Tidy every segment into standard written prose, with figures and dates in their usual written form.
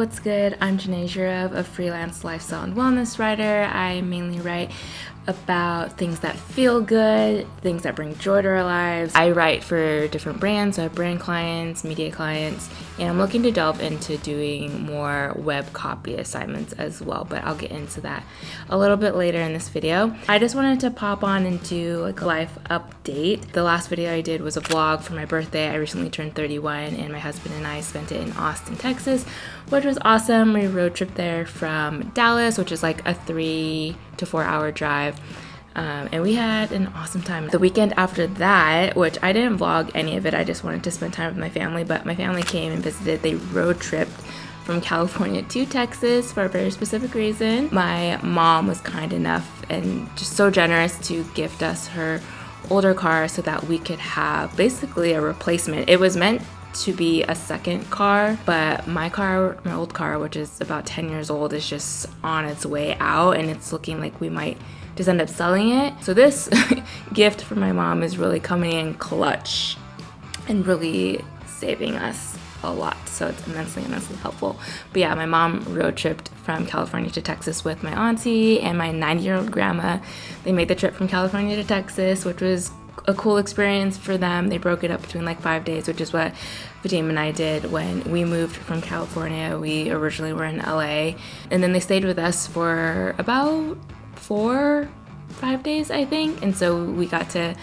what's good? I'm Janae Zhurov, a freelance lifestyle and wellness writer. I mainly write about things that feel good, things that bring joy to our lives. I write for different brands. I have brand clients, media clients, and I'm looking to delve into doing more web copy assignments as well, but I'll get into that a little bit later in this video. I just wanted to pop on and do like a life update. The last video I did was a vlog for my birthday. I recently turned 31 and my husband and I spent it in Austin, Texas, which was awesome. We road tripped there from Dallas, which is like a 3 to 4 hour drive. And we had an awesome time. The weekend after that, which I didn't vlog any of it, I just wanted to spend time with my family, but my family came and visited. They road tripped from California to Texas for a very specific reason. My mom was kind enough and just so generous to gift us her older car so that we could have basically a replacement. It was meant to be a second car, but my old car, which is about 10 years old, is just on its way out and it's looking like we might just end up selling it. So this gift from my mom is really coming in clutch and really saving us a lot. So it's immensely helpful. But yeah, my mom road tripped from California to Texas with my auntie and my 90-year-old grandma. They made the trip from California to Texas, which was a cool experience for them. They broke it up between like 5 days, which is what Vadim and I did when we moved from California. We originally were in LA, and then they stayed with us for about 4-5 days, I think. And so we got to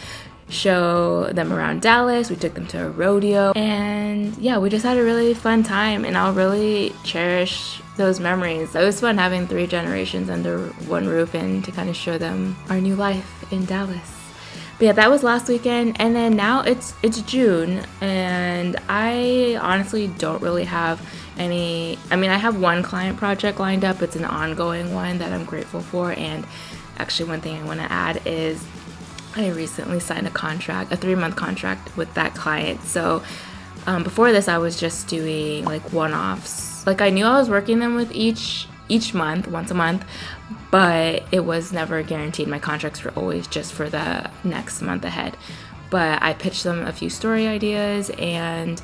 show them around Dallas. We took them to a rodeo, and yeah, we just had a really fun time, and I'll really cherish those memories. It was fun having 3 generations under one roof and to kind of show them our new life in Dallas. But yeah, that was last weekend, and then now it's June, and I honestly don't really have any. I mean, I have one client project lined up. It's an ongoing one that I'm grateful for, and actually one thing I want to add is I recently signed a 3-month contract with that client. So before this, I was just doing like one-offs. Like I knew I was working them with each month, once a month, but it was never guaranteed. My contracts were always just for the next month ahead. But I pitched them a few story ideas and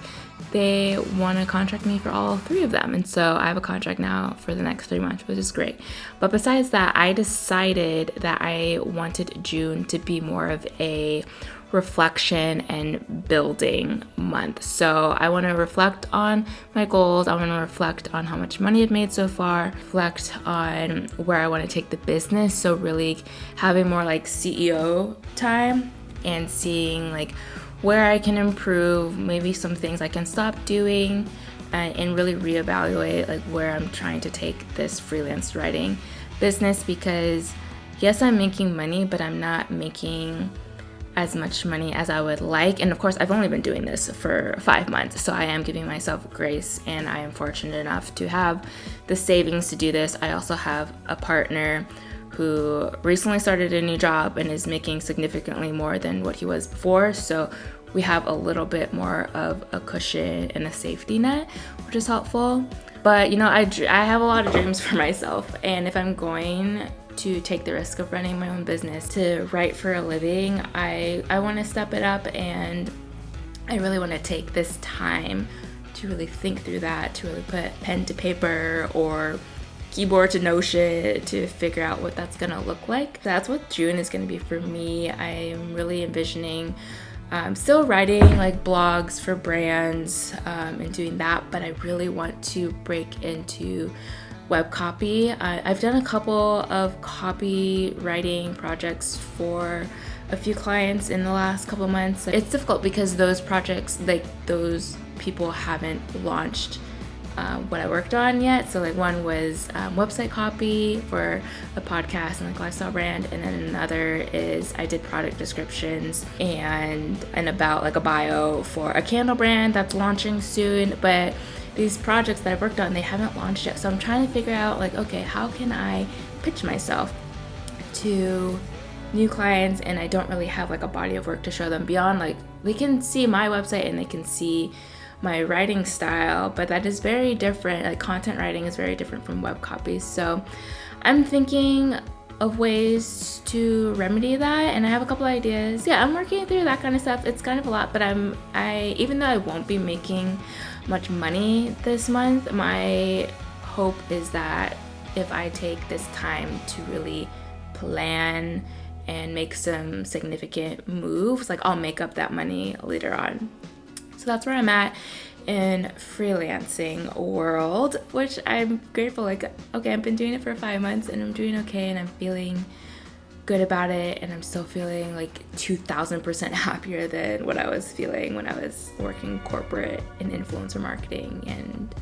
they want to contract me for all 3 of them. And so I have a contract now for the next 3 months, which is great. But besides that, I decided that I wanted June to be more of a reflection and building month. So I want to reflect on my goals. I want to reflect on how much money I've made so far, reflect on where I want to take the business. So really having more like CEO time and seeing like where I can improve, maybe some things I can stop doing, and really reevaluate like where I'm trying to take this freelance writing business. Because yes, I'm making money, but I'm not making as much money as I would like. And of course, I've only been doing this for 5 months, so I am giving myself grace, and I am fortunate enough to have the savings to do this. I also have a partner who recently started a new job and is making significantly more than what he was before. So we have a little bit more of a cushion and a safety net, which is helpful. But you know, I have a lot of dreams for myself, and if I'm going to take the risk of running my own business to write for a living, I want to step it up, and I really want to take this time to really think through that, to really put pen to paper or keyboard to Notion to figure out what that's gonna look like. That's what June is gonna be for me. I am really envisioning still writing like blogs for brands and doing that, but I really want to break into web copy. I've done a couple of copywriting projects for a few clients in the last couple months. It's difficult because those projects, like those people haven't launched what I worked on yet. So like one was website copy for a podcast and like lifestyle brand, and then another is I did product descriptions and about like a bio for a candle brand that's launching soon. But these projects that I've worked on, they haven't launched yet. So I'm trying to figure out like, okay, how can I pitch myself to new clients? And I don't really have like a body of work to show them beyond like they can see my website and they can see my writing style, but that is very different. Like content writing is very different from web copy. So I'm thinking of ways to remedy that, and I have a couple ideas. Yeah, I'm working through that kind of stuff. It's kind of a lot, but even though I won't be making much money this month, my hope is that if I take this time to really plan and make some significant moves, like I'll make up that money later on. So that's where I'm at in freelancing world, which I'm grateful. Like, okay, I've been doing it for 5 months and I'm doing okay and I'm feeling good about it, and I'm still feeling like 2,000% happier than what I was feeling when I was working corporate in influencer marketing. And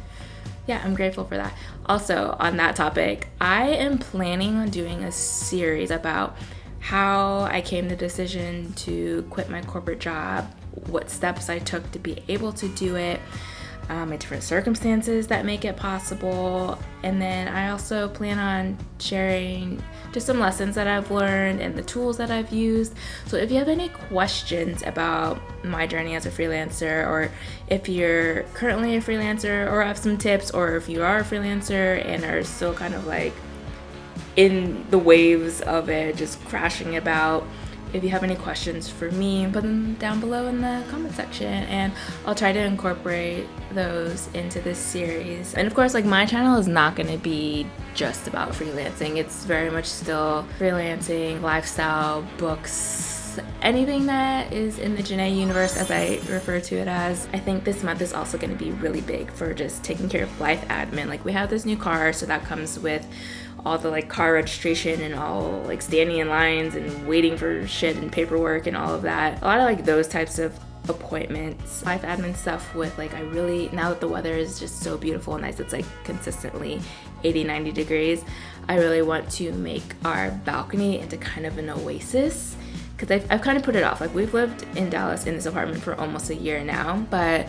yeah, I'm grateful for that. Also, on that topic, I am planning on doing a series about how I came to the decision to quit my corporate job, what steps I took to be able to do it, my different circumstances that make it possible. And then I also plan on sharing just some lessons that I've learned and the tools that I've used. So if you have any questions about my journey as a freelancer, or if you're currently a freelancer or have some tips, or if you are a freelancer and are still kind of like in the waves of it, just crashing about, if you have any questions for me, put them down below in the comment section and I'll try to incorporate those into this series. And of course, like, my channel is not going to be just about freelancing. It's very much still freelancing, lifestyle, books, anything that is in the Janae universe, as I refer to it as. I think this month is also going to be really big for just taking care of life admin. Like, we have this new car, so that comes with all the like car registration and all like standing in lines and waiting for shit and paperwork and all of that. A lot of like those types of appointments, life admin stuff with like, I really, now that the weather is just so beautiful and nice, it's like consistently 80-90 degrees, I really want to make our balcony into kind of an oasis, because I've kind of put it off. Like, we've lived in Dallas in this apartment for almost a year now, but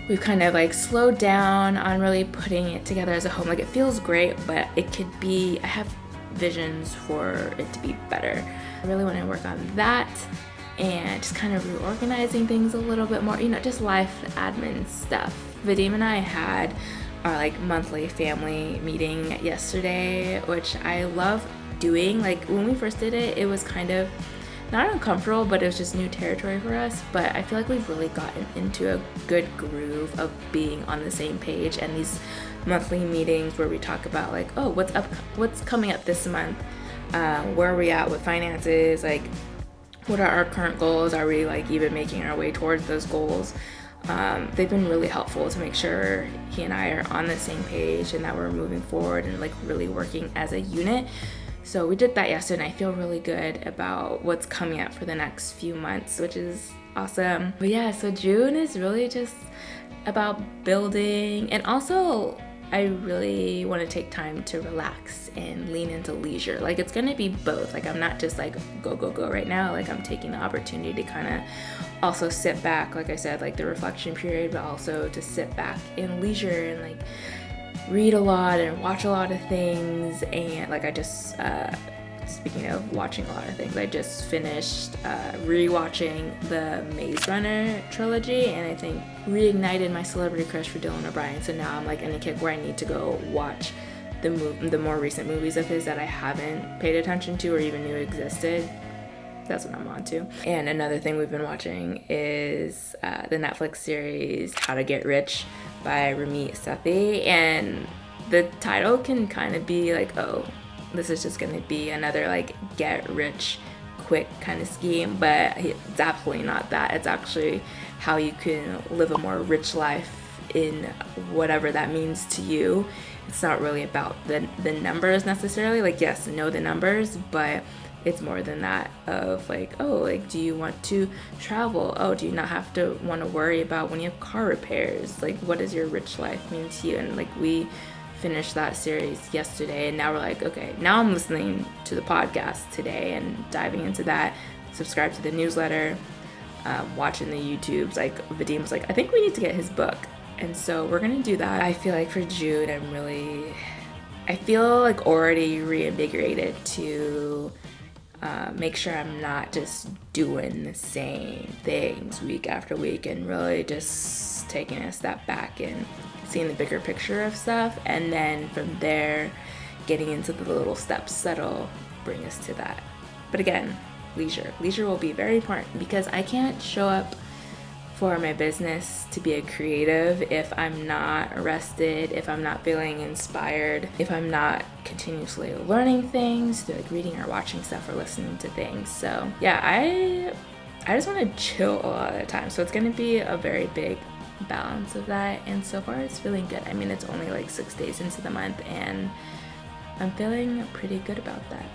we've kind of like slowed down on really putting it together as a home. Like, it feels great, but it could be, I have visions for it to be better. I really want to work on that and just kind of reorganizing things a little bit more, you know, just life admin stuff. Vadim and I had our like monthly family meeting yesterday, which I love doing. Like, when we first did it, it was kind of not uncomfortable, but it was just new territory for us. But I feel like we've really gotten into a good groove of being on the same page, and these monthly meetings where we talk about like, oh, what's coming up this month, where are we at with finances, like what are our current goals, are we like even making our way towards those goals. They've been really helpful to make sure he and I are on the same page and that we're moving forward and like really working as a unit. So we did that yesterday, and I feel really good about what's coming up for the next few months, which is awesome. But yeah, so June is really just about building, and also I really want to take time to relax and lean into leisure. Like, it's going to be both. Like, I'm not just like go right now. Like, I'm taking the opportunity to kind of also sit back, like I said, like the reflection period, but also to sit back in leisure and like read a lot and watch a lot of things. And like, I just speaking of watching a lot of things, I just finished rewatching the Maze Runner trilogy, and I think reignited my celebrity crush for Dylan O'Brien. So now I'm like in a kick where I need to go watch the more recent movies of his that I haven't paid attention to or even knew existed. That's what I'm on to. And another thing we've been watching is the Netflix series How to Get Rich by Ramit Sethi. And the title can kind of be like, oh, this is just going to be another like get rich quick kind of scheme, but it's absolutely not that. It's actually how you can live a more rich life in whatever that means to you. It's not really about the numbers necessarily. Like, yes, know the numbers, but it's more than that of like, oh, like, do you want to travel? Oh, do you not have to want to worry about when you have car repairs? Like, what does your rich life mean to you? And like, we finished that series yesterday, and now we're like, okay, now I'm listening to the podcast today and diving into that. Subscribe to the newsletter, watching the YouTubes. Like, Vadim was like, I think we need to get his book, and so we're gonna do that. I feel like for June, I feel like already reinvigorated to make sure I'm not just doing the same things week after week, and really just taking a step back and seeing the bigger picture of stuff, and then from there getting into the little steps that'll bring us to that. But again, leisure will be very important, because I can't show up for my business to be a creative if I'm not rested, if I'm not feeling inspired, if I'm not continuously learning things, like reading or watching stuff or listening to things. So yeah, I just want to chill a lot of the time. So it's going to be a very big balance of that, and so far it's feeling good. I mean, it's only like 6 days into the month and I'm feeling pretty good about that.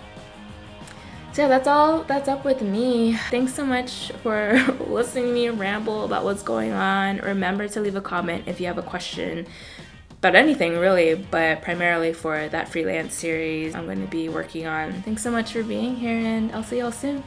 So yeah, that's up with me. Thanks so much for listening to me ramble about what's going on. Remember to leave a comment if you have a question about anything really, but primarily for that freelance series I'm going to be working on. Thanks so much for being here, and I'll see y'all soon.